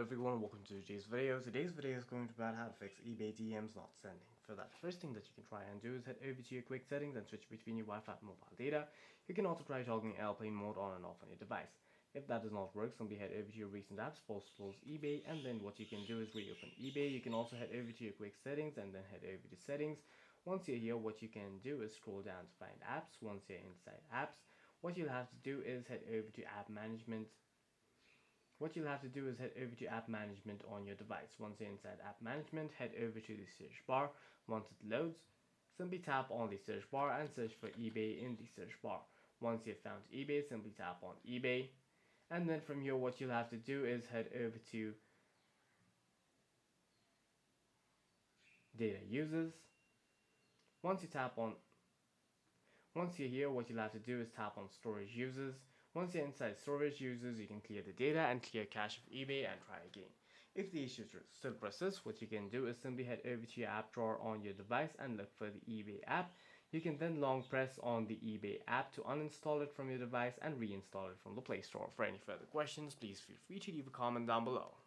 everyone, welcome to today's video. Today's video is going to be about how to fix eBay DMs not sending. For that, first thing that you can try and do is head over to your quick settings and switch between your Wi-Fi and mobile data. You can also try toggling airplane mode on and off on your device. If that does not work, simply head over to your recent apps, close eBay, and then what you can do is reopen eBay. You can also head over to your quick settings and then head over to settings. Once you're here, what you can do is scroll down to find apps. Once you're inside apps, what you'll have to do is head over to app management. What you'll have to do is head over to app management on your device. Once you're inside app management, head over to the search bar. Once it loads, simply tap on the search bar and search for eBay in the search bar. Once you've found eBay, simply tap on eBay. And then from here, what you'll have to do is head over to data users. Once you're here, what you'll have to do is tap on storage users. Once you're inside storage users, you can clear the data and clear cache of eBay and try again. If the issue still persists, what you can do is simply head over to your app drawer on your device and look for the eBay app. You can then long press on the eBay app to uninstall it from your device and reinstall it from the Play Store. For any further questions, please feel free to leave a comment down below.